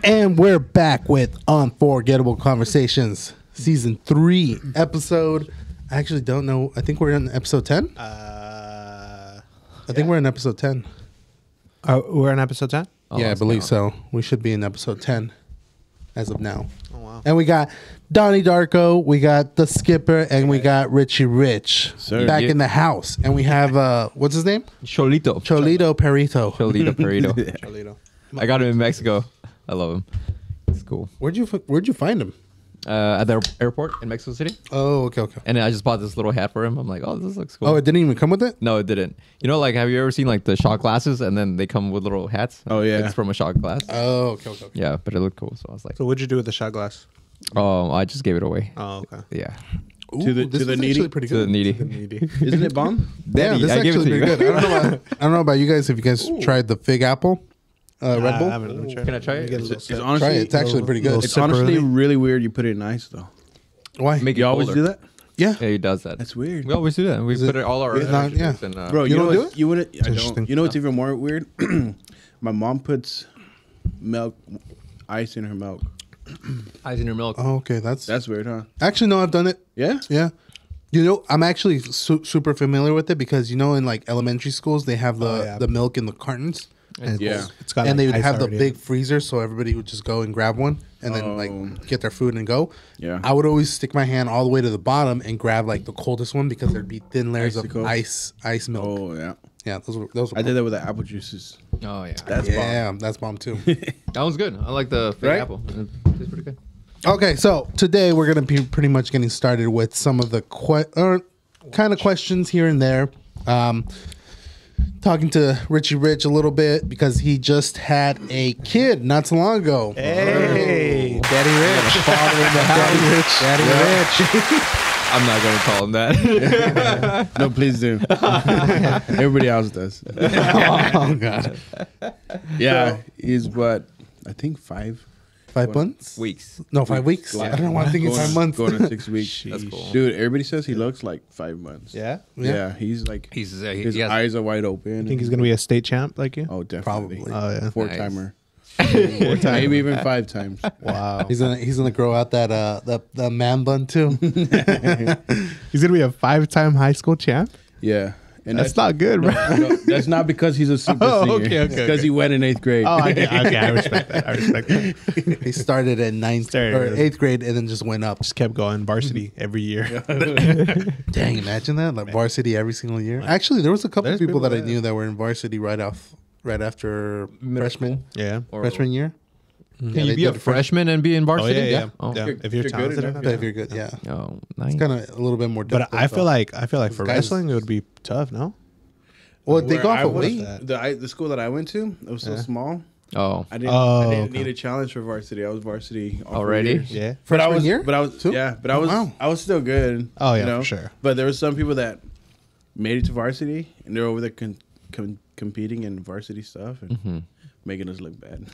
And we're back with Unforgettable Conversations, Season 3, episode... I actually don't know. I think we're in episode 10. I think we're in episode 10. We're in episode 10? Yeah, I believe so. We should be in episode 10 as of now. Oh, wow. And we got Donny Darko, we got the Skipper, and we got Richie Rich back in the house. And we have, what's his name? Cholito Perito. Cholito Perito. Cholito. I got him in Mexico. I love him. It's cool. Where'd you find him? At the airport in Mexico City. Oh, okay. And then I just bought this little hat for him. I'm like, oh, this looks cool. Oh, it didn't even come with it? No, it didn't. You know, like, have you ever seen like the shot glasses and then they come with little hats? Oh, yeah. It's from a shot glass. Oh, okay. Yeah, but it looked cool. So I was like, So what'd you do with the shot glass? oh, I just gave it away. Oh, okay. Yeah. Ooh, To the this was needy? actually pretty To the good. needy. Isn't it bomb? Yeah, Daddy, this is I gave it actually to pretty you. good. I don't know about you guys. If you guys tried the Fig Apple Red Bull, I haven't tried Can I try it? It's try honestly, it. It's actually pretty good. it's honestly really weird you put it in ice, though. Why? Make it You always colder. do that? Yeah. Yeah, he does that. That's weird. We always do that. We put it all our It's not- yeah. and, Bro, You you, don't know do what- it? You wouldn't. I interesting. don't. You know what's even more weird? My mom puts ice in her milk. eyes in your milk. Oh, okay. That's That's weird, huh? actually no. I've done it. Yeah. Yeah. You know, I'm actually super familiar with it because you know, in like elementary schools, they have the milk in the cartons, And Yeah. It's got and they would ice have the already. big freezer, so everybody would just go and grab one and then like get their food and go. Yeah. I would always stick my hand all the way to the bottom and grab like the coldest one because there'd be thin layers Icicle. of ice milk. Oh yeah. Yeah, those were I did that with the apple juices. Oh, yeah. That's yeah, that's bomb too. That was good. I like the fig Right? apple. It's pretty good. Okay, so today we're gonna be pretty much getting started with some of the kind of questions here and there. Talking to Richie Rich a little bit because he just had a kid not so long ago. Hey, Daddy Rich. Father in the house. Daddy Rich. I'm not going to call him that. No, please do. Everybody else does. Oh God, Yeah, he's what? I think 5 months? Weeks. No, 5 weeks. I don't know why I'm thinking 5 months. Going on 6 weeks. That's cool. Dude, everybody says he looks like 5 months. Yeah? Yeah, he's like He's his he has, eyes are wide open. Think he's going to be a state champ like you? Oh, definitely. Probably. Oh, yeah. 4-timer. 4-timer. Maybe even 5 times. Wow. He's gonna grow out that the man bun too. He's going to be a 5-time high school champ? Yeah. And That's not good, bro. no, that's not because he's a super Oh, singer. okay, It's because he went in 8th grade. Oh, okay, I respect that. I respect that. He started at 9th or 8th grade and then just went up. Just kept going varsity every year. Dang, imagine that, like varsity every single year. Actually, there was a couple There's people that I people knew that were in varsity right after freshman Yeah. freshman year. Can Yeah, you they be a did the fresh- freshman and be in Oh, varsity? yeah. Oh, Yeah. If You're you're good talented enough. enough. But if you're good, yeah, oh nice. it's kind of a little bit more difficult. But I feel though. like for Guys- wrestling, it would be tough, no? well, they Where go off I a was- weight. The school that I went to, it was so small. Oh, I didn't okay. need a challenge for varsity. I was varsity all 4 Already? years. Yeah. But I Freshman was, year? but I was, Too? yeah, but I was, Wow. I was still good. Oh, yeah, you know? for sure. But there were some people that made it to varsity and they're over there competing in varsity stuff and making us look bad.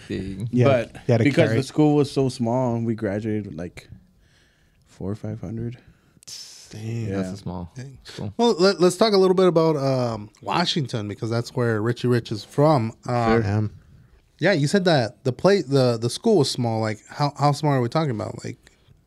dang. Yeah. But You had to because carry. the school was so small, we graduated with like 400 or 500. Dang. Yeah. That's a small school. Well, let's talk a little bit about Washington because that's where Richie Rich is from. Damn. Yeah, you said that the school was small. Like how small are we talking about? Like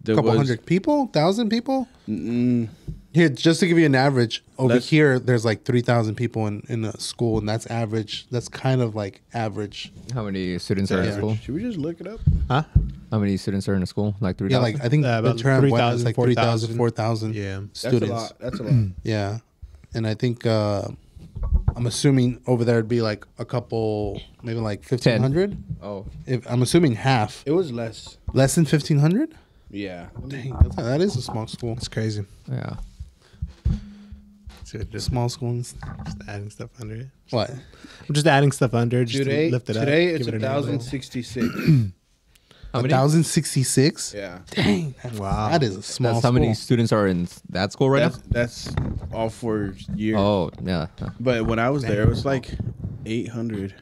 There a couple was- hundred people, 1,000 people? Mm, Here, just to give you an average, over Let's- here there's like 3,000 people in a school, and that's average. That's kind of like average. How many students are in Yeah. school? should we just look it up? Huh? How many students are in a school? Like 3,000? Yeah, like I think the about term went 3,000, is like 4,000. 4,000 Yeah. students. That's a lot. That's a lot. Yeah, and I think I'm assuming over there it'd be like a couple, maybe like 1,500. Oh, I'm assuming half, It was less. less than 1,500. Yeah. Dang, that is a small school. It's crazy. yeah. Small schools. Just adding stuff under it. What? I'm just adding stuff under just Today, to lift it up. today it's give it a name. 1,066. How many? 1,066. Yeah. Dang, Wow. that is a small. That's how school. many students are in that school right That's all 4 years. now? Oh, yeah. But when I was there, it was like 800.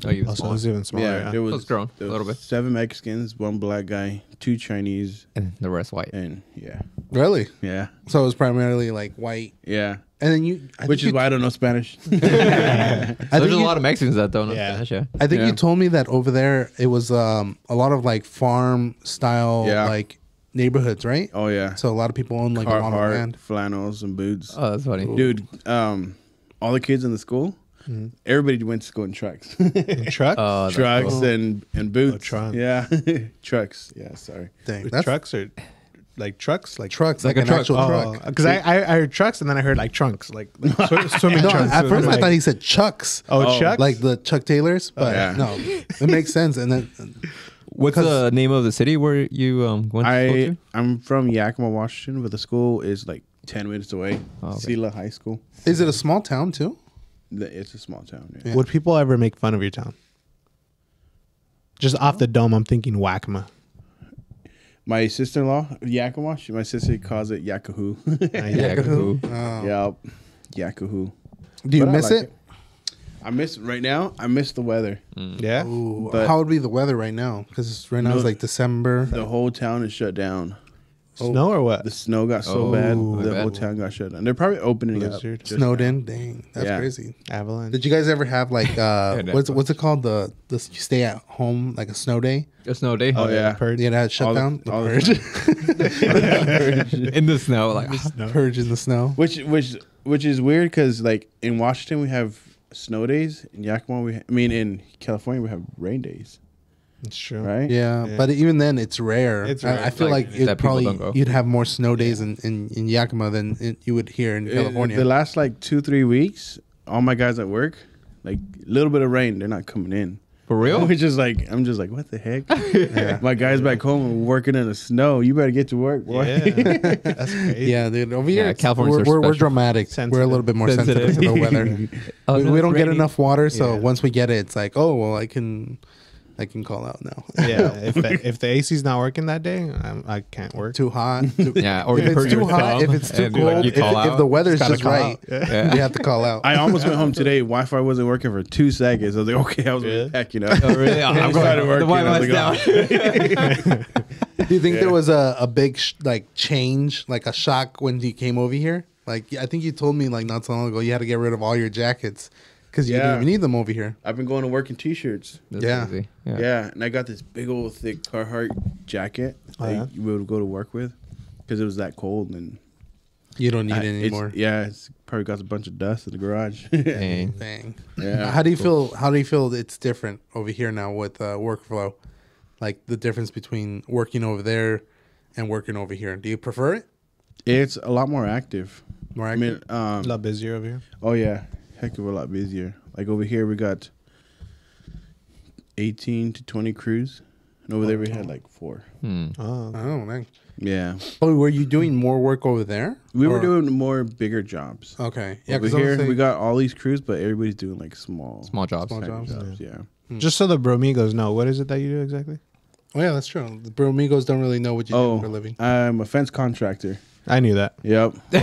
Oh, you Oh, so it's even smaller. Yeah, Yeah. there was it's grown there a little was bit. 7 Mexicans, 1 black guy, 2 Chinese, And the rest white. and yeah, Really? yeah, So it was primarily like white. yeah. And then you, Which is why I don't know Spanish. There's a lot of Mexicans that don't know Yeah. Spanish. Yeah. I think Yeah. you told me that over there it was a lot of like farm style Yeah. like neighborhoods, right? Oh yeah. So a lot of people own like a lot of Carhartt, land. flannels, and boots. Oh, that's funny. Dude, all the kids in the school, everybody went to school in trucks. Truck? That's Trucks cool. and boots. Oh, truck. Yeah. Trucks. Yeah, sorry. Dang, With that's trucks or like trucks? Like trucks, Like like, a an truck. actual truck. Because I heard trucks and then I heard like trunks, like swimming No, trunks. at first I Like- thought he said Chucks, Oh, Chucks? like the Chuck Taylors, but yeah. no, it makes sense. And then What's the name of the city where you went to school to? I'm from Yakima, Washington, but the school is like 10 minutes away. Oh, okay. Sela High School. is it a small town too? It's a small town. Yeah. Yeah. Would people ever make fun of your town? Just off the dome, I'm thinking Wackma. My sister-in-law, Yakima, my sister calls it Yakahoo. Yakahoo. Oh. Yep. Yakahoo. Do you But I miss like it? I miss right now. I miss the weather. Yeah. Ooh, But- how would be the weather right now? Because right now it's No. like December. The whole town is shut down. Snow or what? The snow got so Oh, bad, my the bad. whole town got shut down. They're probably opening Blizzard. up. just Snowed now. in. Dang, that's Yeah. crazy. Avalanche. Did you guys ever have like that's what's it called the you stay at home like a snow day? A snow day. Oh yeah. Purge. Yeah, that shut All the- down. The all the purge. In the snow. Like, Purge in the snow. Which is weird because like in Washington we have snow days. In Yakima in California we have rain days, It's true. right? Yeah, Yeah. but even then it's rare. It's I rare. feel Like, like that it people probably don't go. you'd have more snow days in Yakima than you would here in California. The last like 2-3 weeks, all my guys at work, like a little bit of rain, they're not coming in. for real? Which is like, I'm just like, what the heck? My guys back home are working in the snow. You better get to work, boy. Yeah. That's crazy. yeah, dude. Over here, Yeah, it's- Californians we're are special. dramatic. We're a Sensitive. little bit more sensitive, to the weather. Oh, we no, we it's don't get raining. enough water, so Yeah. once we get it, it's like, oh well, I can call out now. Yeah. If the AC's not working that day, I can't work. Too hot. Yeah, or if you it's hurt too your hot, thumb if it's too and you, like, cold, you call if out. the weather's Gotta just call right, out. Yeah. you have to call out. I almost went home today. Wi-Fi wasn't working for 2 seconds. I was like, okay, I was Yeah. packing up. Oh, really? Oh, I'm going to work. The Wi-Fi's down. Do you think there was a big like change, like a shock when you came over here? Like I think you told me like not so long ago you had to get rid of all your jackets because you Yeah. didn't even need them over here. I've been going to work in t-shirts. That's Yeah. crazy. Yeah. And I got this big old thick Carhartt jacket Oh, that yeah? you would go to work with because it was that cold. And You don't need it it's- anymore. Yeah, it's probably got a bunch of dust in the garage. Dang. Dang. Yeah. How do you feel? How do you feel it's different over here now with workflow? Like the difference between working over there and working over here. Do you prefer it? It's a lot more active. More I active? mean, A lot busier over here. oh yeah, heck of a lot busier. Like over here, we got 18 to 20 crews, and over there we had like 4. Oh. Oh, man. Yeah, Oh, were you doing more work over there? we were Or- doing more bigger jobs. Okay. Yeah, Over because I was here, saying- we got all these crews, but everybody's doing like small Jobs. Small kind of jobs. Yeah. Just so the Bromigos know, what is it that you do exactly? Oh yeah, that's true. The Bromigos don't really know what you do for a living, I'm a fence contractor. I knew that. Yep. I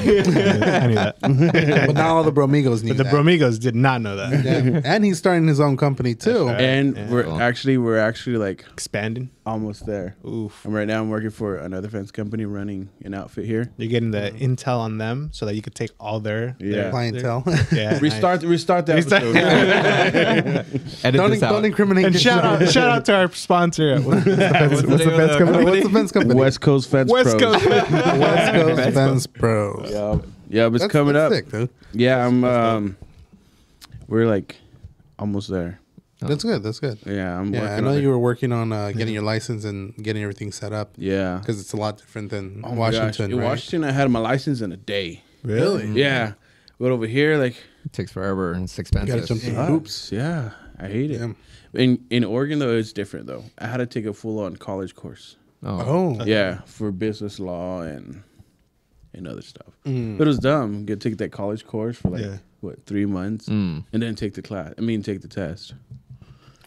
knew that. but not all the Bromigos need But the that. Bromigos did not know that. Yeah. And he's starting his own company too. right. And Yeah. we're Cool. actually like Expanding. almost there. Oof. And right now I'm working for another fence company running an outfit here. You're getting the intel on them so that you could take all their Yeah. Clientele. yeah. Restart the Restart. episode. Edit don't this out. don't incriminate. And yourself. shout out to our sponsor. What's the fence What's the name of the company? What's the fence company? West Coast Fence West Pros. Coast. West Coast Fence Fence Pros. Yeah, it's coming that's up. Sick, dude. Yeah, we're like almost there. That's good. That's good. Yeah, I'm Yeah, working I know on you it. were working on getting your license and getting everything set up Yeah. because it's a lot different than Oh my gosh. Washington. In Right? Washington, I had my license in a day. Really? Yeah. But over here, like, It takes forever and it's Gotta expensive. jump through sucks. hoops. Yeah, I hate it. Yeah. In Oregon, though, it's different, though. I had to take a full-on college course. Oh. Yeah, for business law and other stuff. Mm. But it was dumb. Get take that college course for like, Yeah. 3 months? Mm. And then take the take the test.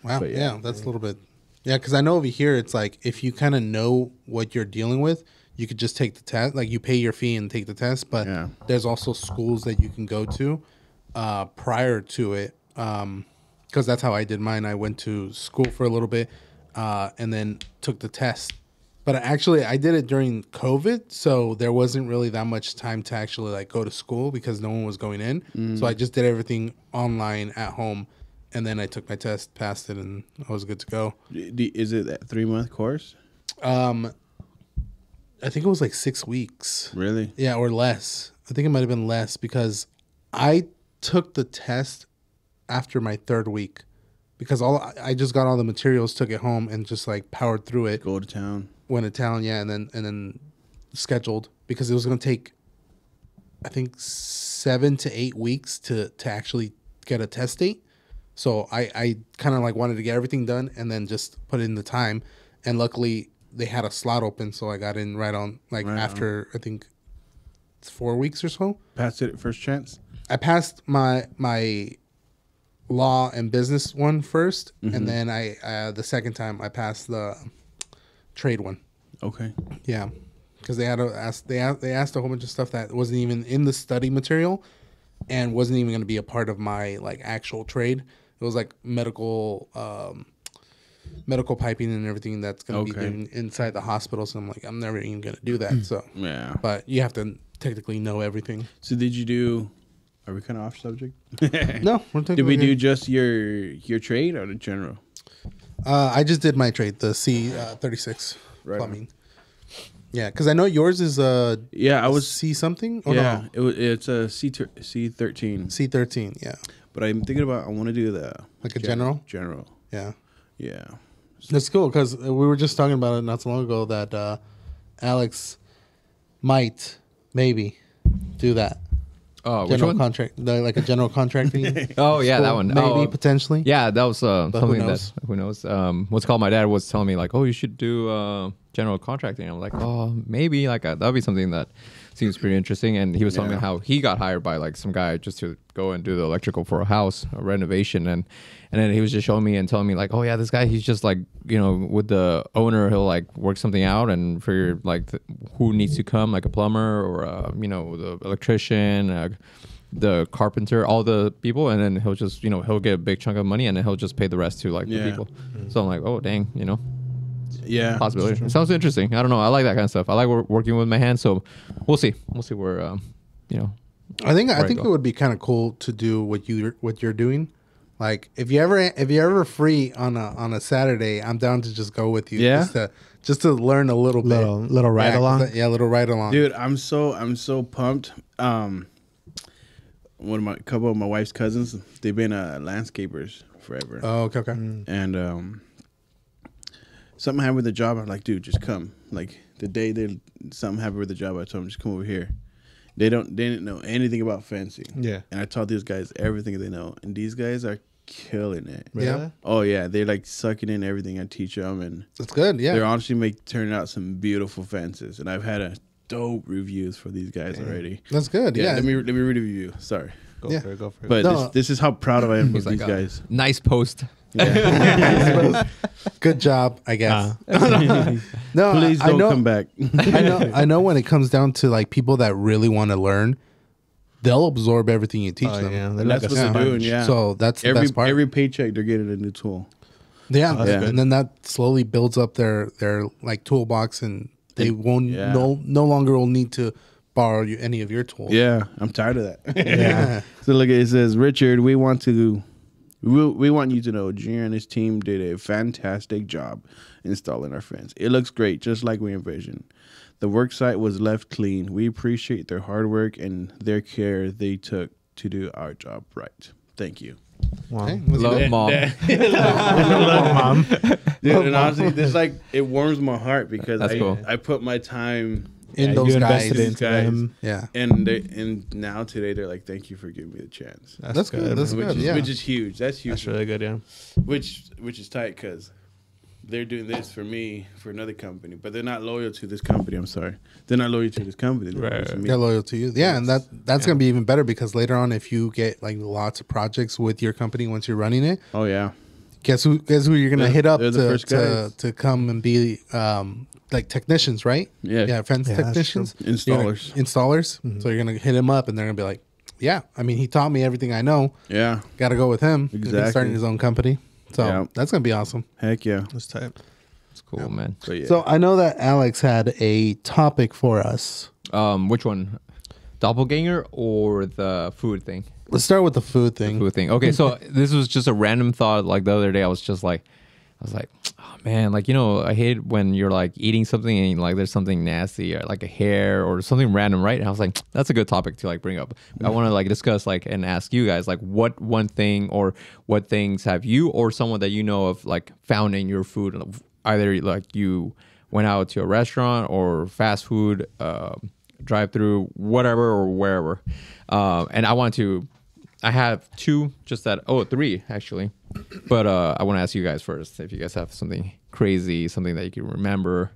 Wow. But Yeah, that's a little bit. Yeah, because I know over here it's like if you kind of know what you're dealing with, you could just take the test. Like you pay your fee and take the test. But Yeah. there's also schools that you can go to prior to it. Because that's how I did mine. I went to school for a little bit and then took the test But actually, I did it during COVID, so there wasn't really that much time to actually like go to school because no one was going in. So I just did everything online at home, and then I took my test, passed it, and I was good to go. Is it that 3-month course? I think it was like 6 weeks. Really? Yeah, or less. I think it might have been less because I took the test after my 3rd week because I just got all the materials, took it home, and just like powered through it. Go to town. Went to town, yeah, and then scheduled because it was going to take, I think, 7 to 8 weeks to actually get a test date. So I kind of like wanted to get everything done and then just put in the time. And luckily they had a slot open, so I got in right on after I think 4 weeks or so. Passed it at first chance. I passed my law and business one first, and then I the second time I passed the trade one. Okay. Yeah, because they asked a whole bunch of stuff that wasn't even in the study material, and wasn't even going to be a part of my like actual trade. It was like medical piping and everything that's going to be doing inside the hospital. So I'm like, I'm never even going to do that. So Yeah. but you have to technically know everything. So did you do? Are we kind of off subject? No, we're Did we do just your trade or the general? I just did my trade, the C36 Right. plumbing. Yeah, because I know yours is Yeah, I was. C something. Or Yeah, no? it's a C13. C13. Yeah, But I'm thinking about I want to do the like a general. General. Yeah, Yeah. that's cool because we were just talking about it not so long ago that Alex might maybe do that. Oh, which General one? contract, like a general contracting. Oh, yeah, that school, one. maybe Oh, potentially. yeah, that was something knows? that who knows. What's called my dad was telling me like, oh, you should do general contracting. I'm like, oh, maybe like that'd be something that seems pretty interesting. And he was telling me how he got hired by like some guy just to go and do the electrical for a house, a renovation, and then he was just showing me and telling me like, oh yeah, this guy, he's just like, you know, with the owner, he'll like work something out and figure like who needs to come, like a plumber or you know, the electrician. The carpenter, all the people, and then he'll just, you know, he'll get a big chunk of money and then he'll just pay the rest to like the people. So I'm like, oh dang, you know, possibility. It sounds interesting. I don't know. I like that kind of stuff. I like working with my hands. So we'll see where you know. I think it would be kind of cool to do what you're doing. Like if you're ever free on a Saturday, I'm down to just go with you. Yeah. Just to learn a little bit. Little ride along. Yeah, little ride along. Dude, I'm so pumped. A couple of my wife's cousins, they've been landscapers forever. Oh, okay. And something happened with the job. I'm like, dude, just come. Like the day something happened with the job, I told them just come over here. They didn't know anything about fencing. Yeah. And I taught these guys everything they know, and these guys are killing it. Really? Yeah. Oh yeah, they're like sucking in everything I teach them, and That's good. Yeah. they're honestly turning out some beautiful fences. And I've had a dope reviews for these guys already. That's good. Yeah. Let me read a review. Sorry, Go for it. but No. this is how proud I am of He's these like, guys. nice post. Good job, I guess. Uh-huh. No, Please I don't know, come back. I know when it comes down to like people that really want to learn, they'll absorb everything you teach them. Yeah, And that's what they're doing. Yeah. So that's the best part. Every paycheck they're getting a new tool. Yeah, that's good. and then that slowly builds up their like toolbox, and they won't no longer will need to borrow any of your tools. Yeah, I'm tired of that. Yeah. So look, it says, Richard, we want you to know Junior and his team did a fantastic job installing our fence. It looks great, just like we envisioned. The work site was left clean. We appreciate their hard work and their care they took to do our job right. Thank you. Wow. Hey, that's Love good. mom. Mom. Dude, and honestly, this like it warms my heart because That's cool. I put my time In those you guys. invested into Guys. them. Yeah. and now today they're like, thank you for giving me the chance. That's good. That's which good. is, Yeah. which is huge. That's huge. That's really good. Yeah. Which is tight because they're doing this for me for another company, but they're not loyal to this company. I'm sorry, they're not loyal to this company. They're loyal to me. They're loyal to you. Yeah, and that's gonna be even better because later on, if you get like lots of projects with your company once you're running it, Oh yeah, guess who you're gonna hit up they're the first guys. to come and be like technicians, right? Yeah. fence Yeah, that's technicians, Installers. installers. So you're gonna hit him up, and they're gonna be like, "Yeah, I mean, he taught me everything I know. yeah. Got to go with him. Exactly. He's starting his own company, so Yeah. that's gonna be awesome." Heck yeah. That's tight. It's cool, man. So yeah. So I know that Alex had a topic for us. Which one? Doppelganger or the food thing? Let's start with the food thing. Food thing. Okay, so this was just a random thought. Like the other day, I was like, oh man, like, you know, I hate when you're like eating something and like there's something nasty or like a hair or something random, right? And I was like, that's a good topic to like bring up. I want to like discuss like and ask you guys like what one thing or what things have you or someone that you know of like found in your food, either like you went out to a restaurant or fast food, drive through, whatever or wherever. And I have three actually. But I want to ask you guys first if you guys have something crazy, something that you can remember.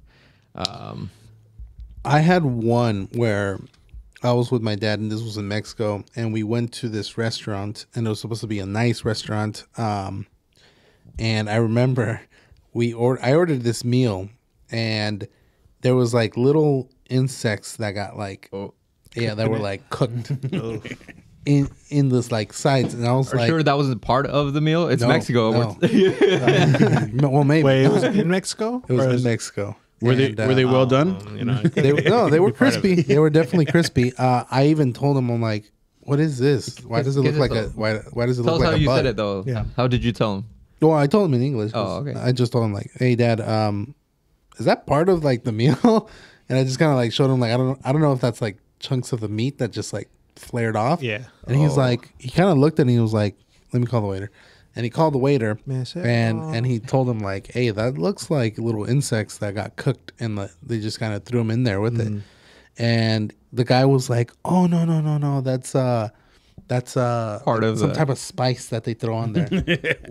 I had one where I was with my dad, and this was in Mexico, and we went to this restaurant, and it was supposed to be a nice restaurant. And I remember I ordered this meal, and there was like little insects that got like, that were like cooked. In this like sides, and I was like, sure that wasn't part of the meal. It's No, Mexico. no. Well, maybe. Wait, it was in Mexico? It was Or in Mexico. Were they well done? You know, They were crispy. They were definitely crispy. I even told him, I'm like, what is this? Why does it look like a why does it Tell look us how like a you bug? said it though. Yeah. How did you tell him? Well, I told him in English. Oh, okay. I just told him like, hey, Dad, is that part of like the meal? And I just kind of like showed him like I don't know if that's like chunks of the meat that just like flared off. Yeah. And he's like, he kind of looked at me and he was like, let me call the waiter. And he called the waiter, and he told him like, hey, that looks like little insects that got cooked, and they just kind of threw them in there with it. And the guy was like, oh no, that's Part of some the- type of spice that they throw on there.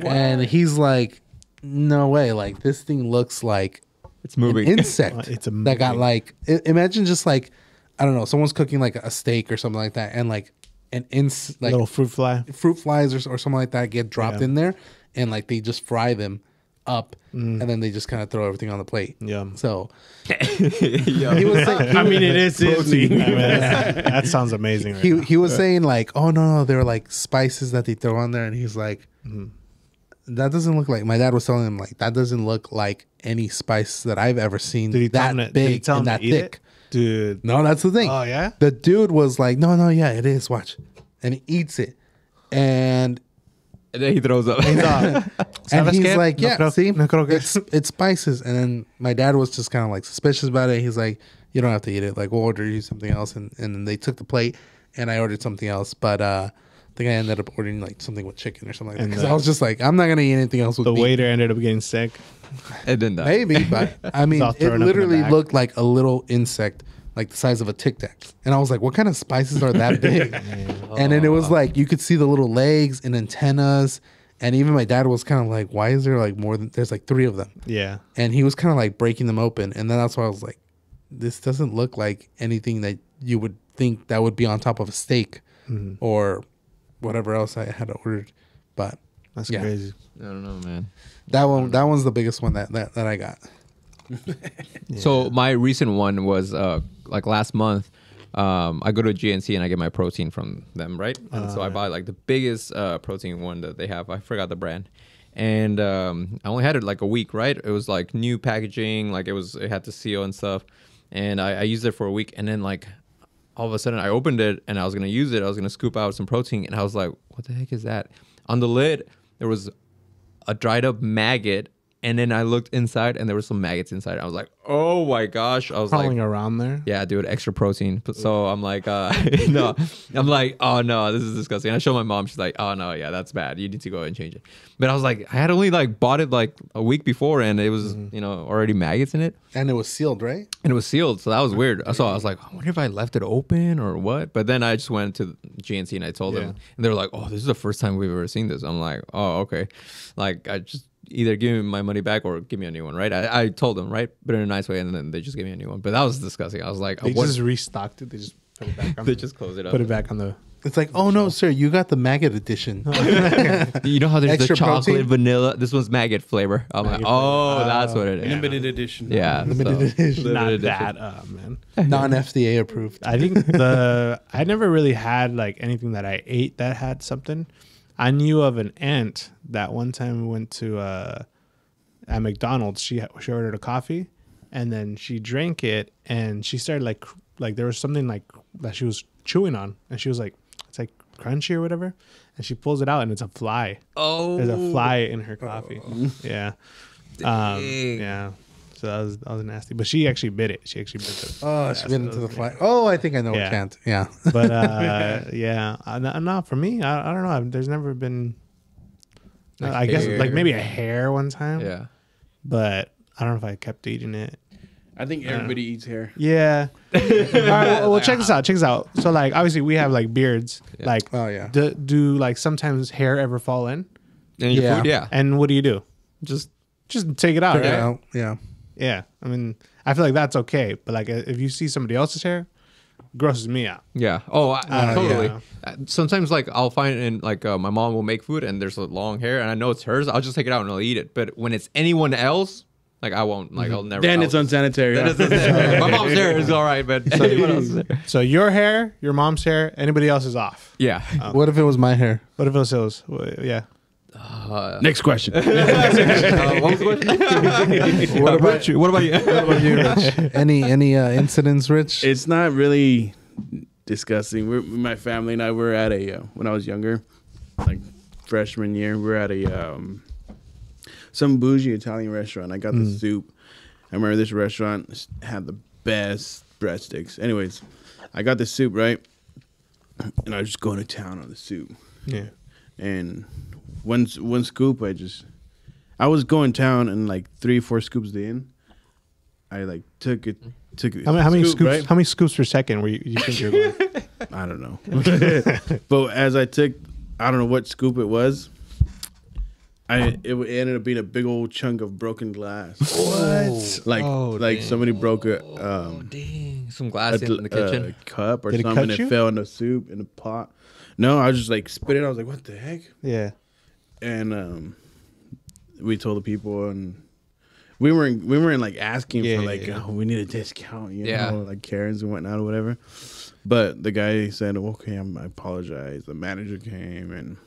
And he's like, no way, like this thing looks like It's an moving. insect It's a that got movie. like imagine just like I don't know, someone's cooking like a steak or something like that, and like like little fruit fly. fruit flies or something like that get dropped Yeah. in there, and like they just fry them up, and then they just kind of throw everything on the plate. Yeah. So Yeah. he was saying, I mean, it is Disney. I mean, that sounds amazing. Right now. he was saying like, oh no, they were like spices that they throw on there, and he's like, that doesn't look like. My dad was telling him like that doesn't look like any spice that I've ever seen Did he tell that him big and to that eat thick. it? Dude. No, that's the thing. Oh, yeah? The dude was like, no, yeah, it is. Watch, and he eats it, and And then he throws up. and ¿Sabes he's qué? like, No yeah, creo- see, no creo que- it's spices. And then my dad was just kind of like suspicious about it. He's like, you don't have to eat it. Like, we'll order you something else. And then they took the plate, and I ordered something else. But I think I ended up ordering like something with chicken or something like that. And Because I was just like, I'm not gonna eat anything else with The meat. waiter ended up getting sick. And then that. Maybe, but I mean, all it thrown up in the literally back. looked like a little insect, like the size of a Tic Tac. And I was like, what kind of spices are that big? And then it was like, you could see the little legs and antennas. And even my dad was kind of like, why is there like more than, there's like 3 of them. Yeah. And he was kind of like breaking them open. And then that's why I was like, this doesn't look like anything that you would think that would be on top of a steak or whatever else I had ordered. But That's Yeah. crazy. I don't know, man. that one's the biggest one that I got. So my recent one was like last month. I go to GNC and I get my protein from them, right? And so I buy like the biggest protein one that they have. I forgot the brand. And I only had it like a week, right? It was like new packaging, like it had the seal and stuff. And I used it for a week, and then like all of a sudden I opened it and I was gonna use it. I was gonna scoop out some protein, and I was like, "What the heck is that?" On the lid, there was a dried up maggot, and then I looked inside, and there were some maggots inside. I was like, "Oh my gosh!" I was Crawling like, around there. "Yeah, dude, extra protein." So I'm like, no, I'm like, "Oh no, this is disgusting." I show my mom. She's like, "Oh no, yeah, that's bad. You need to go and change it." But I was like, I had only like bought it like a week before, and it was already maggots in it. And it was sealed, right? And it was sealed, so that was weird. So I was like, I wonder if I left it open or what. But then I just went to GNC and I told them, and they were like, "Oh, this is the first time we've ever seen this." I'm like, "Oh, okay." Like I just either give me my money back or give me a new one, right? I told them, right, but in a nice way, and then they just gave me a new one. But that was disgusting. I was like, They what? just restocked it. They just put it back on. They just closed it up. put it back on the. It's like, oh no, sir, you got the maggot edition. You know how there's Extra the chocolate, protein? vanilla. This one's maggot flavor. I'm like, oh, that's what it is. Limited edition. Yeah, Limited so- edition. limited Not edition. that, man. Non-FDA approved. I think I never really had like anything that I ate that had something. I knew of an aunt that one time we went to at McDonald's. She ordered a coffee, and then she drank it, and she started like there was something like that she was chewing on, and she was like, it's like crunchy or whatever, and she pulls it out, and it's a fly. Oh, There's a fly in her coffee. Yeah. Dang. Yeah. So that was nasty. But she actually bit it. She actually bit it. Oh, she bit into the fly. Oh, I think I know Yeah. a chant. Yeah. But yeah, no, for me, I don't know. There's never been. Like I guess hair. like maybe a hair one time. Yeah. But I don't know if I kept eating it. I think everybody eats hair. Yeah. All right. Well, check this out. Check this out. So like, obviously, we have like beards. Yeah. Like, Oh, yeah. do like sometimes hair ever fall in? And your Yeah. food, yeah. And what do you do? Just Just take it out. Figure it Right? out. Yeah. Yeah. I mean, I feel like that's okay. But like, if you see somebody else's hair, grosses me out. yeah. Oh, totally. yeah. Sometimes like I'll find in like my mom will make food and there's a long hair and I know it's hers. I'll just take it out and I'll eat it. But when it's anyone else, like I won't. Like I'll never. Then I'll it's unsanitary. Then huh? it's unsanitary. My mom's hair is all right, but anyone else's hair. So your hair, your mom's hair, anybody else is off. Yeah. What if it was my hair? What if it was? Yeah. Next question. What was the question? What about Rich, what about you? What about you, Rich? Any incidents, Rich? It's not really disgusting. My family and I were at a when I was younger, like freshman year, we were at a some bougie Italian restaurant. I got the soup. I remember this restaurant had the best breadsticks. Anyways, I got the soup, right, and I was just going to town on the soup. Yeah. And one scoop, I was going town, and like 3 or 4 scoops in, I like took it. How many scoop, scoops? right? How many scoops per second were you think you're going? I don't know. But as I took, I don't know what scoop it was. It ended up being a big old chunk of broken glass. What? Like somebody broke a Dang. Some glass in the kitchen. cup or Did it something. cut you? It fell in the soup in the pot. No, I was just like spit it. I was like, what the heck? Yeah. And we told the people, and we weren't like asking Yeah, for like, yeah. oh, we need a discount, you Yeah. know, like Karens and whatnot or whatever. But the guy said, okay, I apologize. The manager came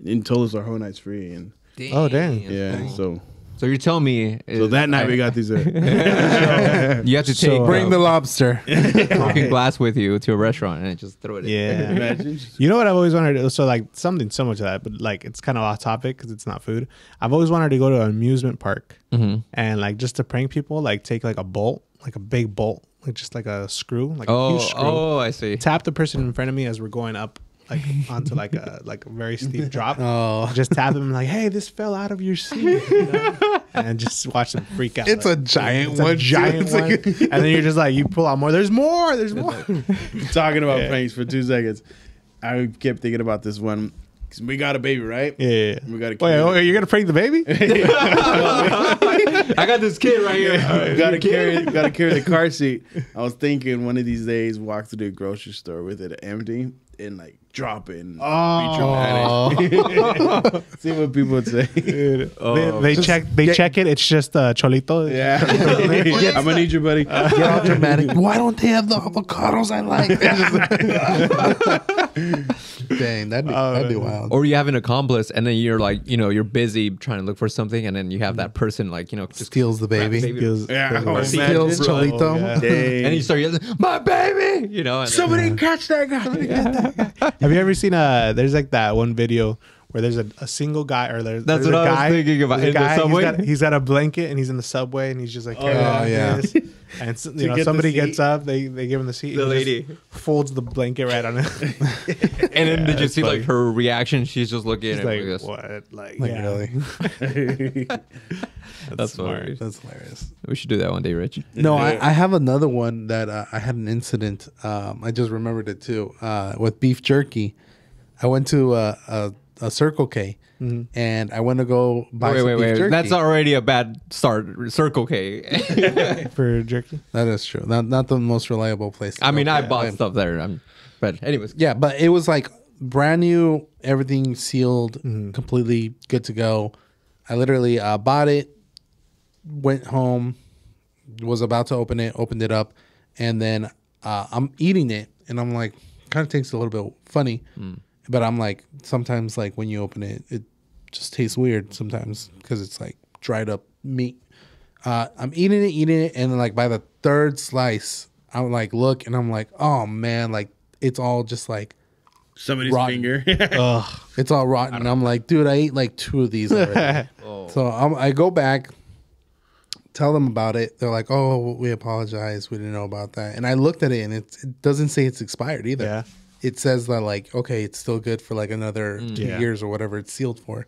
and told us our whole night's free, and Oh, dang. yeah, so you're telling me that night we got these. you have to So, take Bring the lobster. broken glass with you to a restaurant and just throw it in. Yeah. Imagine. You know what I've always wanted to do? So like something similar to that, but like it's kind of off topic because it's not food. I've always wanted to go to an amusement park and like just to prank people, like take like a bolt, like a big bolt, like just like a screw, like a huge screw. Oh, I see. Tap the person in front of me as we're going up like onto like a very steep drop. Oh, Just tap them like, hey, this fell out of your seat. You know? And just watch them freak out. it's like, a giant it's one. a giant It's one. like- And then you're just like, you pull out more. There's more. There's more. Talking about Yeah. pranks for 2 seconds, I kept thinking about this one. 'Cause we got a baby, right? Yeah. We got a kid. Wait, you're gonna prank the baby? I got this kid right here. Gotta carry the car seat. I was thinking one of these days walk through the grocery store with it empty and like drop it and be dramatic. See what people would say. Dude, they check it. It's just cholito. Yeah. I'm gonna need you, buddy. Get all dramatic. Why don't they have the avocados I like? Dang, that'd be wild. Or you have an accomplice and then you're like, you're busy trying to look for something and then you have that person like, just Steals the baby. Feels- Yeah. feels- Steals Imagine. Cholito. yeah. Dang. and you start yelling, my baby, and then- Somebody catch that guy. Have you ever seen there's like that one video where there's a single guy or there's That's a what I was guy, thinking about. there's a In the guy, subway? he's got a blanket and he's in the subway and he's just like carrying yeah. on Oh, yeah. this. And To get the somebody seat. gets up, they give him the seat. The and he lady. just folds the blanket right on it. And then did you it's see funny. like her reaction? She's just looking He's at like, me like this. what? Like, Like yeah. really? That's smart. funny. That's hilarious. We should do that one day, Rich. No, I have another one that I had an incident. I just remembered it too. With beef jerky, I went to a Circle K, and I went to go buy some beef jerky. That's already a bad start. Circle K. For jerky. That is true. Not the most reliable place. to I go. mean, I Yeah, bought stuff there. But anyways. Yeah, but it was like brand new, everything sealed, completely good to go. I literally bought it, went home, was about to opened it up, and then I'm eating it, and I'm like, kind of tastes a little bit funny, but I'm like, sometimes like when you open it, it just tastes weird sometimes because it's like dried up meat. I'm eating it, and then like by the third slice, I'm like look, and I'm like, oh man, like it's all just like Somebody's rotten. finger. It's all rotten. And I'm like, dude, I ate like 2 of these already. So I go back, tell them about it. They're like, oh, we apologize. We didn't know about that. And I looked at it, and it doesn't say it's expired either. Yeah. It says that like, okay, it's still good for like another 2 years or whatever it's sealed for.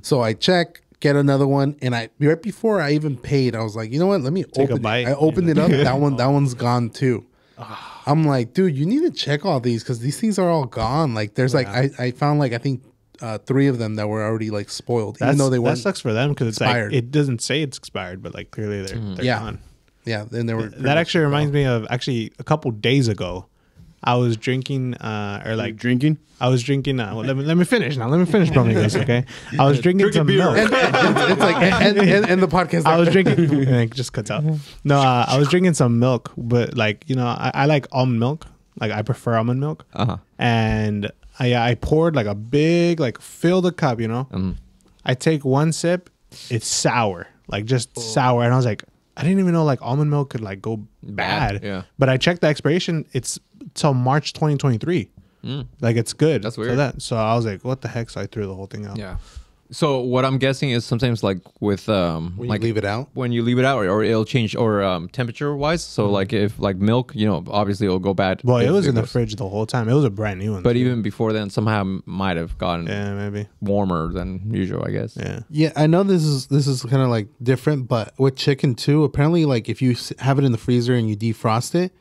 So I check, get another one, and right before I even paid, I was like, you know what? Let me Take a open bite. it. I opened it up. That one's gone too. I'm like, dude, you need to check all these because these things are all gone. Like, there's like, I found like I think 3 of them that were already like spoiled, even though they weren't. That sucks for them because it's expired. like it doesn't say it's expired, but like clearly they're Yeah. gone. Yeah, then they were. That actually reminds me of actually a couple days ago. I was drinking, or like Drinking? I was drinking. Well, let me finish now. Let me finish, Bromigos, okay? I was drinking some milk. It's like and the podcast. I was drinking. And it just cuts out. No, I was drinking some milk, but like I like almond milk. Like I prefer almond milk. And I poured like a big filled a cup. I take one sip, it's sour, like just sour, and I was like, I didn't even know like almond milk could like go bad. Yeah. But I checked the expiration. It's till March 2023. Like it's good. That's weird. So I was like, what the heck? So I threw the whole thing out. Yeah. So what I'm guessing is sometimes like with when you like leave it out. when you leave it out or it'll change or temperature wise. So like if like milk, obviously it'll go bad. Well, it if was in the goes- fridge the whole time. It was a brand new one. But too. even before then, somehow might have gotten yeah, maybe. warmer than usual, I guess. Yeah. Yeah, I know this is kind of like different, but with chicken too, apparently like if you have it in the freezer and you defrost it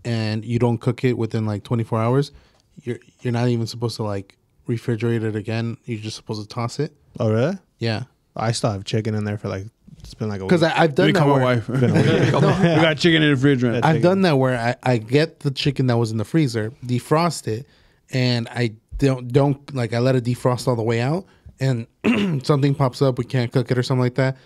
and you don't cook it within like 24 hours, you're not even supposed to like refrigerate it again. You're just supposed to toss it. Oh, really? Yeah, I still have chicken in there for like, it's been like a week. because I've done that. Become a Where, wife. Been a week. We got chicken in the fridge right now. I've done that where I get the chicken that was in the freezer, defrost it, and I don't like I let it defrost all the way out, and something pops up, we can't cook it or something like that.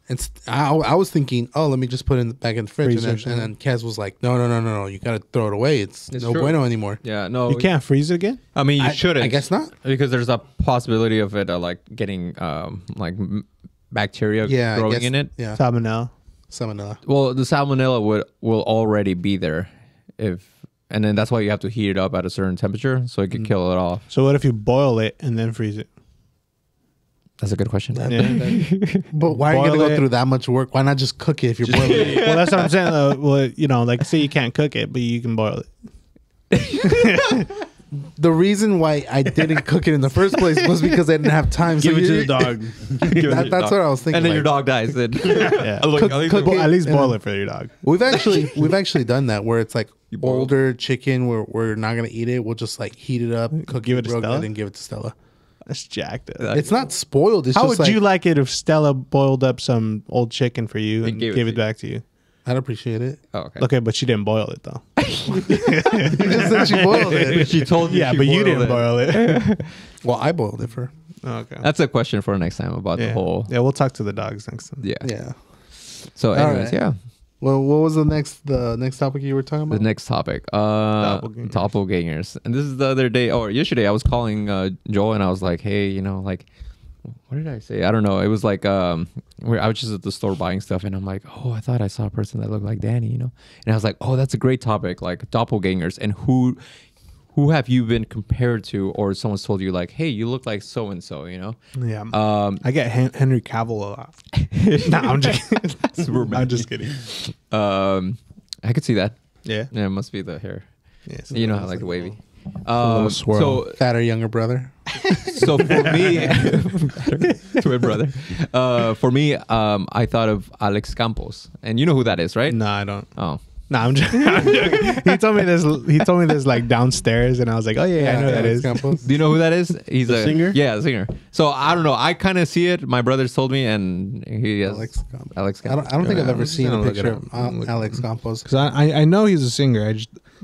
And I was thinking, oh, let me just put it back in the fridge, Freezer, and then Kaz was like, no, you gotta throw it away. It's no true. bueno anymore. Yeah, no. You can't freeze it again? I mean, you shouldn't. I guess not. Because there's a possibility of it like getting bacteria Yeah, I growing guess, in it. Yeah, Salmonella. salmonella. Well, the salmonella will already be there and then that's why you have to heat it up at a certain temperature so it can kill it off. So what if you boil it and then freeze it? That's a good question. Yeah. But why are you gonna Boil go it. through that much work? Why not just cook it if you're boiling it? Well, that's what I'm saying. Well, like say you can't cook it, but you can boil it. The reason why I didn't cook it in the first place was because I didn't have time. Give so it to you- the dog. That's what I was thinking. And then like, your dog dies. Then Yeah. Look, Cook it. At least and boil then- it for your dog. We've actually done that where it's like boil it? older chicken where we're not gonna eat it. We'll just like heat it up, cook Give it it to real Stella? good, and give it to Stella. That's jacked. It's not spoiled. It's How just would like, you like it if Stella boiled up some old chicken for you and gave gave it it to you. back to you? I'd appreciate it. Oh, okay. Okay, but she didn't boil it though. You just said she boiled it. She told you. Yeah, she but you boiled didn't it. boil it. Well, I boiled it for her. Okay. That's a question for next time about the Yeah. whole. Yeah, we'll talk to the dogs next time. Yeah. Yeah. So, anyways, right. yeah. Well, what was the next topic you were talking The about? next topic, Doppelgangers. doppelgangers. And this is the other day, or yesterday, I was calling Joel and I was like, hey, like, what did I say? I don't know. It was like, I was just at the store buying stuff and I'm like, oh, I thought I saw a person that looked like Danny, And I was like, oh, that's a great topic, like doppelgangers. And who have you been compared to, or someone's told you like, hey, you look like so-and-so, Yeah. Um, I get Henry Cavill a lot. No, I'm just kidding. Superman. I'm just kidding. I could see that. Yeah. Yeah, it must be the hair. Yes. You know how like the wavy. little swirl. So Fatter younger brother. So for me, twin brother. For me, I thought of Alex Campos, and you know who that is, right? No, I don't. Oh, No, I'm joking. He told me this. He told me this like downstairs, and I was like, "Oh yeah, I know who that is." Campos. do you know who that is? He's The a singer? Yeah, the singer. So I don't know. I kind of see it. My brothers told me, and he has Alex Campos. Alex I Campos. don't think I've Yeah, ever I'm just seen a gonna look it picture up. of I'm looking- Alex Campos. Because I know he's a singer.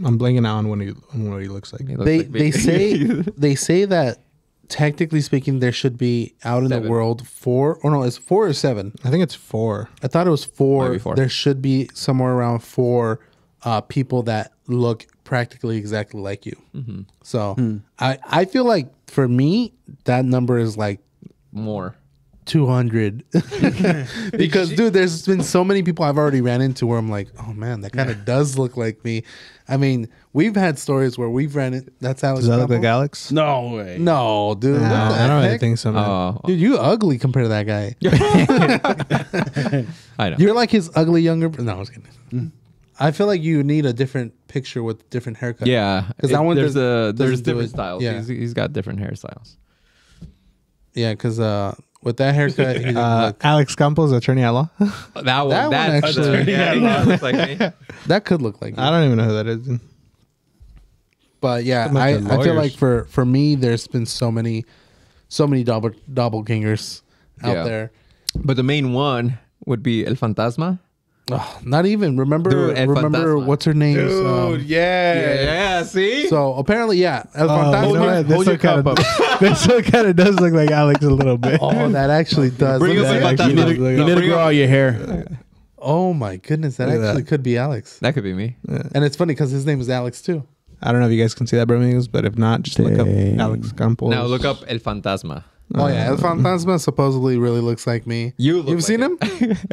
I'm blanking out on what he looks like. He looks They like me. they say that technically speaking, there should be out in the 7. world 4, or no, it's 4 or 7. I think it's 4. I thought it was 4. Maybe 4. There should be somewhere around 4 people that look practically exactly like you. Mm-hmm. So I feel like for me, that number is like more. 200. Because, dude, there's been so many people I've already ran into where I'm like, oh man, that kind of does look like me. I mean, we've had stories where we've ran it. That's Alex. Does that look Campbell? like Alex? No way. No, dude. Nah, what the I don't really heck? think so. Man. Oh, Dude, you ugly compared to that guy. I know. You're like his ugly younger. No, I was kidding. I feel like you need a different picture with different haircut. Yeah, 'Cause that one there's doesn't do different it. styles. Yeah. He's got different hairstyles. Yeah, because with that haircut, he didn't look. Alex Campos, attorney at law. That one that's actually, yeah, that looks like me. That could look like. I don't even know who that is. But yeah, Some of I the feel lawyers. like for me, there's been so many doppelgangers out Yeah. there. But the main one would be El Fantasma. Oh, not even remember. Dude, El remember Fantasma. what's her name? Dude, yeah. See? So apparently, yeah, El Oh, Fantasma. you know what? hold your cup up. This one kind of does look like Alex a little bit. Oh, that actually does. Bring Look up at El that. Fantasma. Actually, You need to Bring grow up- all your hair. Oh my goodness, that Look at actually that. could be Alex. That could be me. And it's funny because his name is Alex too. I don't know if you guys can see that, Bromigos, but if not, just look up Dang. Alex Campos. Now look up El Fantasma. Oh yeah, El Fantasma supposedly really looks like me. You've You've seen him?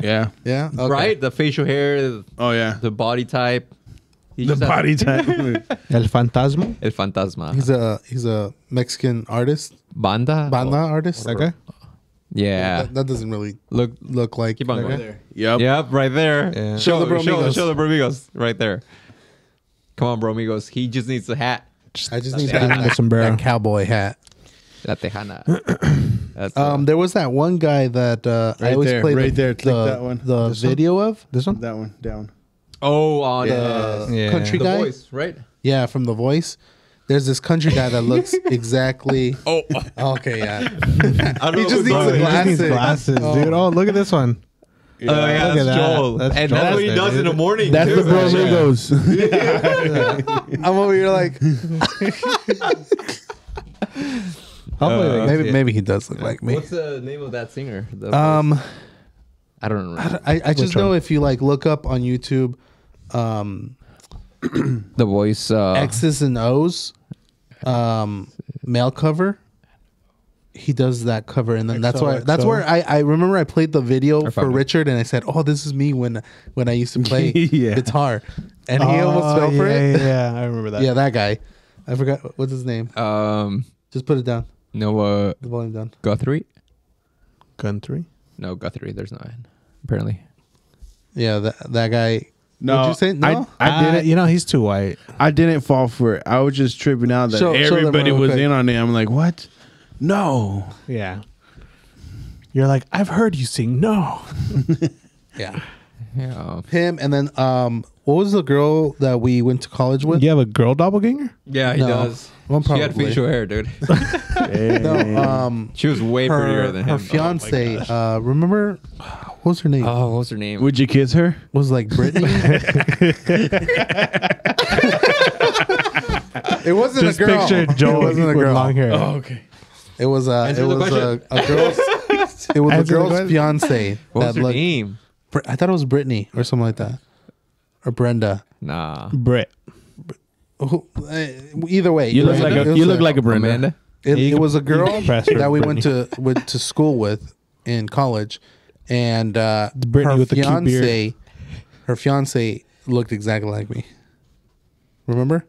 Yeah. Yeah. Okay. Right? The facial hair, Oh, yeah. the body type. He The just has- body type. El Fantasma. El Fantasma. He's a Mexican artist, Banda. banda artist. That guy? Yeah. That doesn't really Look. look like. Keep on that going guy. there. Yep. Yep, right there. Yeah. Show the Bromigos. Show the Bromigos right there. Come on, Bromigos. He just needs a hat. I just need give him the sombrero. that cowboy hat. La Tejana. That's There was that one guy that I Right always there, play right there. Click the, that one. the This one? video of This one? That one down. oh, on Yeah. country The guy. Voice, right? Yeah, from The Voice. There's this country guy that looks exactly. Oh, Okay, yeah. I don't He know just who's needs on a it. He just needs glasses. glasses, Oh. dude. Oh, look at this one. Oh, yeah, Look at that's that. Joel. That's and Joel that's what he there, does in dude. the morning. That's too. the Bromigos. I'm over here like, Hopefully, maybe he does look like me. What's the name of that singer? The I don't remember. I just Which know one? if you like look up on YouTube, The Voice. X's and O's, male cover. He does that cover, and then that's XOXO. where I remember I played the video Or for fuck me. Richard, and I said, "Oh, this is me when I used to play Yeah. guitar," and he almost fell for it. Yeah, I remember that. Yeah, that guy. I forgot what's his name. Just put it down. No, The volume down. Guthrie. Country. No, Guthrie. There's no N. Apparently. Yeah, that guy. No. What'd you say? No? I didn't. You know, he's too white. I didn't fall for it. I was just tripping out that Show them everybody real was quick. in on it. I'm like, what? No. Yeah. You're like, I've heard you sing. No. Yeah, Yeah. him. And then what was the girl that we went to college with? You have a girl doppelganger? Yeah, he No. does. Well, She had probably. facial hair, dude. No, She was way prettier than him. her fiance. Remember what was her name? Oh, what was her name? Would you kiss her? Was like Brittany. It wasn't Just a girl. picture It Joel wasn't a with girl. long hair. okay. It was Answer the a girl's. It was a Answer the girl's question. fiance. What was that her looked- name? I thought it was Brittany or something like that, or Brenda. Nah. Brit. Either way, You look it like was a you look like a Brenda. Amanda? It was a girl Press her, that we went Brittany. to school with in college, and Brittany her with the cute beard. fiance, her fiance looked exactly like me. Remember?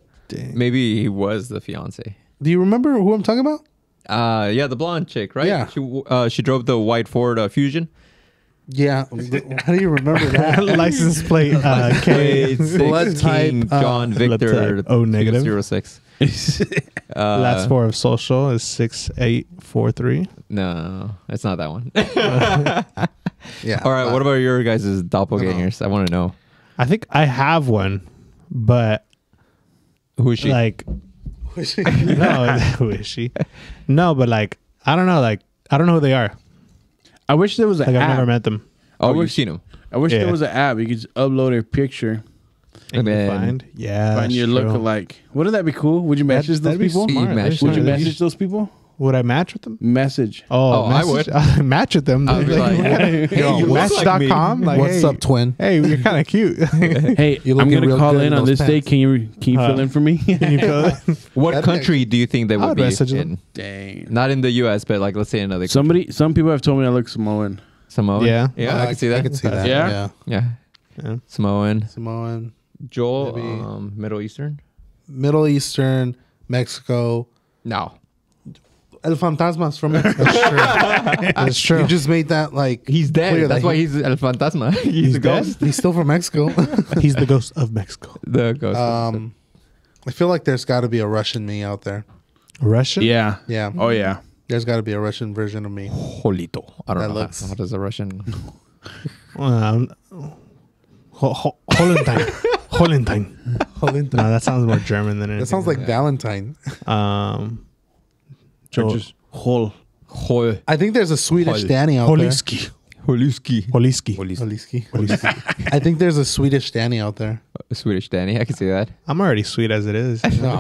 Maybe he was the fiance. Do you remember who I'm talking about? Yeah, the blonde chick, right? Yeah. She drove the white Ford Fusion. Yeah. How do you remember that? License plate K. Blood type, John blood Victor type, O negative. 06. Last four of social is 6843. No, it's not that one. Yeah. All right, what about your guys' doppelgangers? I want to know. I think I have one, but Who is she? like, no, who is she? No, but like, I don't know. Like, I don't know who they are. I wish there was an Like, I've never app. met them. oh, I you've wish- seen him. I wish Yeah. there was an app you could just upload a picture, And you Man. find, yeah, find that's your true. lookalike. Wouldn't that be cool? Would you message those That'd be people? smart. You'd That'd be match- Would you smart. message those people? Would I match with them? Message. Oh, I would. Match with them. I'd be like, hey, you look like me. Match.com. Like, What's hey, up, twin? Hey, you're kind of cute. Hey, You I'm looking gonna real call good in in on those this day. pants. Can you fill in for me? Can you feel it? What That'd country do you think they I would would be message in? them. Dang. Not in the U.S., but like let's say another country. Some people have told me I look Samoan. Samoan. Yeah. Yeah, I can see that. I can see that. Yeah? Yeah. Yeah. Samoan. Samoan, Joel, Maybe. Middle Eastern. Middle Eastern, Mexico. No. El Fantasma's from Mexico. That's true. You just made that like He's dead. clear That's that why he's El Fantasma. He's a dead? ghost. he's still from Mexico. He's the ghost of Mexico. The ghost. I feel like there's got to be a Russian me out there. Russian? Yeah. Yeah. Oh yeah. There's got to be a Russian version of me. Jolito. I don't That know. looks- How does a Russian? Holentine. Holentine. No, that sounds more German than anything. That sounds like Valentine. Or Joel. just whole. Hol. I think there's a Swedish Hol- Danny out Holiski. Holuski. Holiski. there. Holiski. I think there's a Swedish Danny out there. Swedish Danny. I can see that. I'm already sweet as it is. No.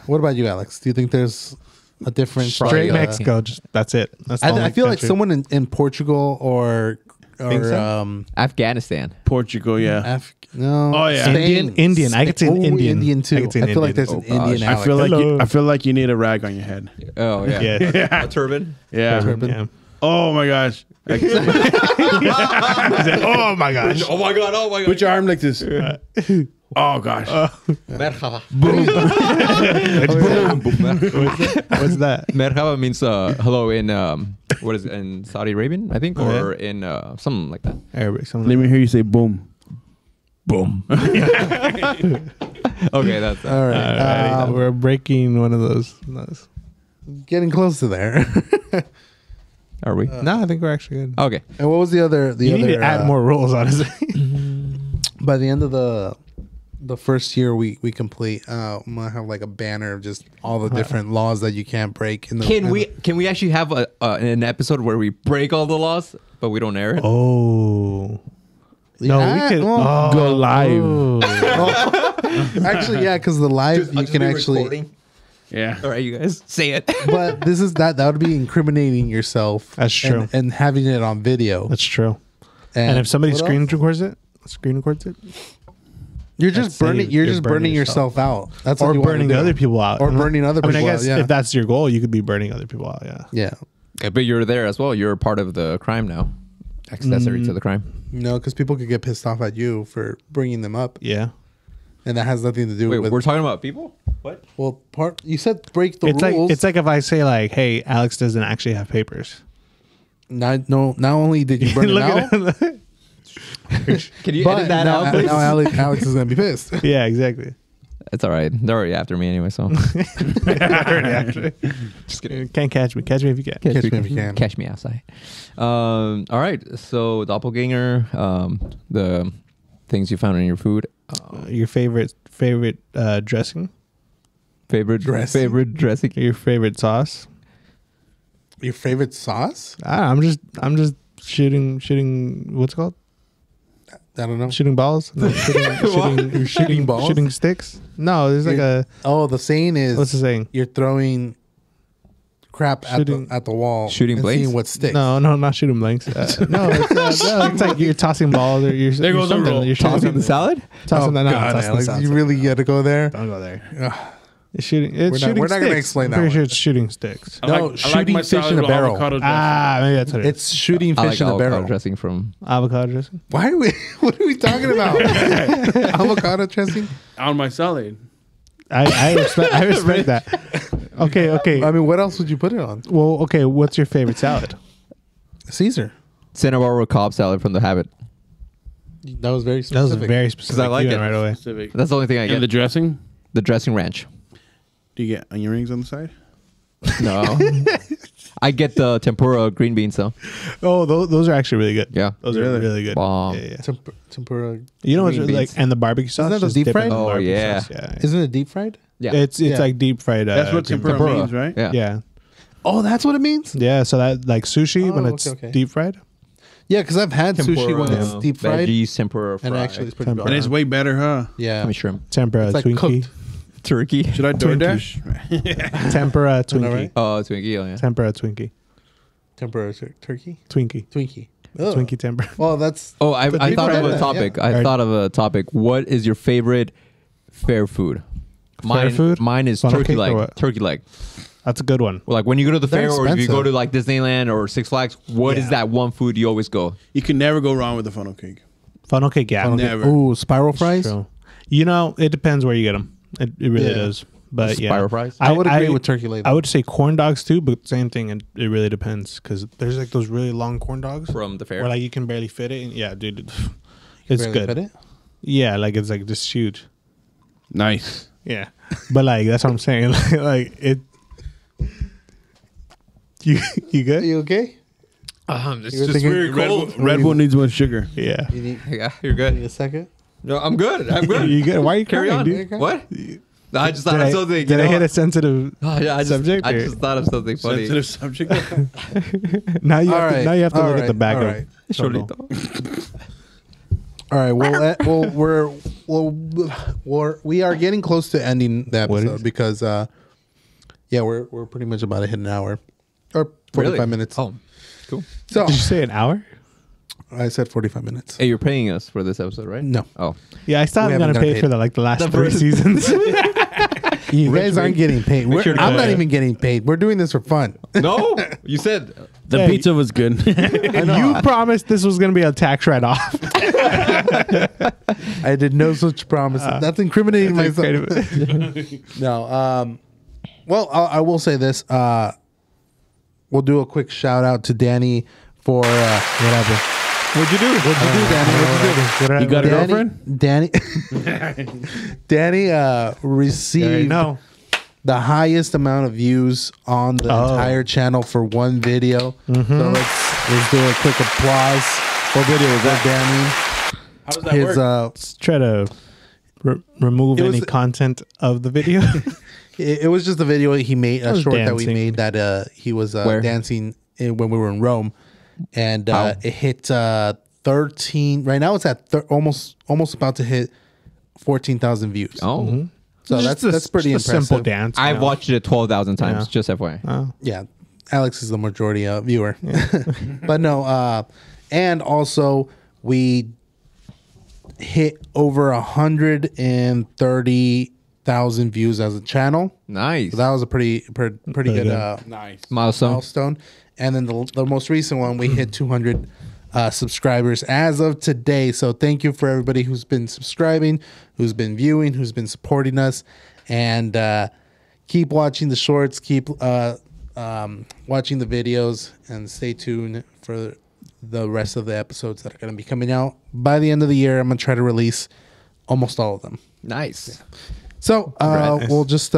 What about you, Alex? Do you think there's a different Straight uh, Mexico. Just that's it. That's the I only feel like country. someone in Portugal or Think so? Afghanistan. Portugal, yeah. no. Oh, yeah. Spain. Indian. I could say Spain. Indian. Indian I too. could say I feel like Indian. there's an Oh, gosh. Indian. I feel Alex. like Hello. I feel like you need a rag on your head. Oh yeah. Yeah. A turban. Yeah. Turban. Yeah. Oh my gosh. Oh my gosh. Oh my god. Oh my Put your arm like this. Oh gosh. Merhaba. What's that? Merhaba means hello in what is it, in Saudi Arabian, I think, or in something like that. Arabic. Something Let like me hear you say boom. Boom. Okay, that's All right. we're breaking one of those. Getting close to there. Are we? No, I think we're actually good. Okay. And what was the other? You need to add more rules, honestly. By the end of the first year we complete, I'm gonna have like a banner of just all the different laws that you can't break. In the, Can we actually have an episode where we break all the laws, but we don't air it? Oh. No, we could Go live. Actually, yeah, because the live you can actually. Yeah. All right, you guys say it. But this is that would be incriminating yourself. That's true. And having it on video. That's true. And if somebody what screen else? records it, you're just That's burning. safe. You're You're just burning burning yourself out. That's what or you wanna burning do. other people out. Or burning other I mean, I people guess out, yeah. if that's your goal, you could be burning other people out. Yeah. Yeah. Okay, but you're there as well. You're part of the crime now. Accessory to the crime. No, because people could get pissed off at you for bringing them up, Yeah. and that has nothing to do Wait, with. we're talking about people? What? Well, part you said break the It's rules. like if I say like, "Hey, Alex doesn't actually have papers." Not only did you burn it Look out, at him. Can you but edit that now, out, please? now Alex is gonna be pissed. Yeah, exactly. It's all right. They're already after me anyway, so. Just kidding. Can't catch me. Catch me if you can. Catch me if you can. Catch me outside. All right. So doppelganger, the things you found in your food. Your favorite dressing. Favorite dressing. Your favorite sauce. Your favorite sauce? I'm just shooting. What's it called? I don't know. Shooting balls. No, Shooting balls? Shooting sticks. No, there's like a. Oh, the saying is What's the saying? you're throwing crap Shooting- at the wall, Shooting and blanks? seeing what sticks. No, not shooting blanks. No, it's like you're tossing balls or you're. There goes the something. roll. You're shooting Tossing the something. salad? Tossing the God, tossing the Alex, salad. you really got to go there. Don't go there. Ugh. It's shooting. It's We're not- shooting we're not sticks. gonna explain I'm that pretty one. sure it's shooting sticks. No, shooting my fish salad in a with barrel. avocado dressing. Maybe that's what it is. It's shooting I fish like in a avocado barrel. dressing from. Avocado dressing. Why are we? What are we talking about? Avocado dressing? On my salad. I respect that. Okay. I mean, what else would you put it on? Well, okay. What's your favorite salad? Caesar. Cinnamon Cobb salad from The Habit. That was very That was specific. very specific. I like You it. went right away. Specific. That's the only thing I And get. the dressing? The dressing ranch. Do you get onion rings on the side? No. I get the tempura green beans though. Oh, those are actually really good. Yeah. Those are Really? really good. Bomb. Yeah. Tempura. You know what's Green really like, beans. and the barbecue sauce. that the just deep dip it fried? in the Oh, barbecue yeah. sauce. Yeah. Isn't it deep fried? Yeah. It's Yeah. like deep fried. That's what green tempura beans. means, right? Yeah. Yeah. Oh, that's what it means? Yeah. So that like sushi when Oh, it's okay. deep fried. Yeah, because I've had sushi when it's Tempura, deep fried. Veggies, tempura, And fry. actually, it's pretty Tempura. good. And it's way better, huh? Yeah. I mean, shrimp. Tempura, It's like Twinkie. cooked. Turkey. Should I DoorDash? Tempura Twinkie. right? Oh, Twinkie. Oh, yeah. Tempura Twinkie. Tempura turkey? Twinkie. Twinkie. Ugh. Twinkie tempura. Well, that's... Oh, I thought of a Yeah. topic. I thought of a topic. What is your favorite fair food? Food? Mine is Funnel turkey cake or leg. what? Turkey leg. That's a good one. Well, like when you go to the They're fair or if you go expensive. to like Disneyland or Six Flags, what is that one food you always go? You can never go wrong with a funnel cake. Funnel cake, yeah. Never. Ooh, spiral fries? True. You know, it depends where you get them. It really Yeah. does. But yeah, Spiral fries? I would agree with turkey leg. I would say corn dogs too, but same thing. It really depends because there's like those really long corn dogs From the fair? where like you can barely fit it. And yeah, dude, it's Barely good. fit it? Yeah, like it's like just huge. Nice. Yeah, but like that's what I'm saying. like it. You good? You okay? It's You were thinking Red Bull needs more sugar. Yeah. You need, Yeah, you're need a good. second? No, I'm good. I'm good. You good? Why are you Carry crying, on. dude? What? No, I just thought Did of I, something. did I hit a sensitive Oh, yeah, subject? I or- just thought of something funny. Sensitive subject. now you All have to, right, now you have to all look at right, the back all of right. Chorlito. All right. We are getting close to ending the What episode is- because we're pretty much about to hit an hour or 45 Really? minutes. Oh, cool. So Did you say an hour? I said 45 minutes. Hey, you're paying us for this episode, right? No, Oh. Yeah, I still We haven't haven't gotten gotten paid for paid. the last The 3 first- seasons. you guys aren't getting paid. sure to I'm go not ahead. even getting paid. We're doing this for fun. No, you said. The Hey. pizza was good. You promised this was going to be a tax write-off. I did no such promise. That's incriminating myself. Incredible. No. Well, I will say this. We'll do a quick shout out to Danny for Whatever. what'd you do? What'd you do, Danny? What'd you do? You got a Danny, girlfriend? Danny received No. the highest amount of views on the entire channel for one video. So let's do a quick applause. What video was that, Danny? How does that His work? Let's try to remove It was any the- content of the video. it was just a video he made, a was short that we dancing. made that he was Where? dancing when we were in Rome, and How? it hit 13. Right now it's at almost about to hit 14,000 views. Oh. So Just that's pretty just impressive. a simple dance. I've you know. watched it 12,000 times, Yeah. just FYI. Oh. Yeah, Alex is the majority viewer, but no. And also we hit over 130,000 views as a channel. Nice. So that was a pretty good good. Nice. Milestone. milestone. And then the most recent one, we hit 200 subscribers as of today. So thank you for everybody who's been subscribing, who's been viewing, who's been supporting us, and keep watching the shorts, keep watching the videos, and stay tuned for the rest of the episodes that are going to be coming out. By the end of the year, I'm going to try to release almost all of them. Nice. So Congrats. we'll just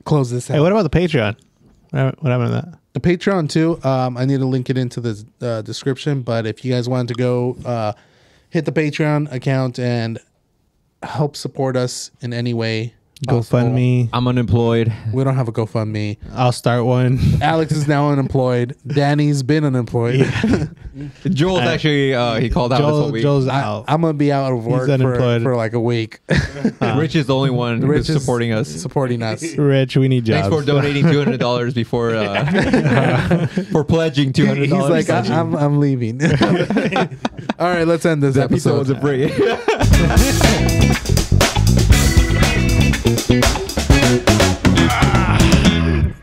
close this out. Hey, what about the Patreon? What happened to that? The Patreon too. I need to link it into the description. But if you guys want to go hit the Patreon account and help support us in any way, possible. GoFundMe. I'm unemployed. We don't have a GoFundMe. I'll start one. Alex is now unemployed. Danny's been unemployed. Joel's actually, he called out this whole week. Joel's out. I'm gonna be out of work unemployed. for like a week. Rich is the only one Rich who's is supporting us. Supporting us. Rich, we need jobs. Thanks for donating $200 before for pledging $200. He's like, I'm leaving. All right, let's end this that pizza episode. wasn't free.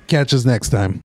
Catch us next time.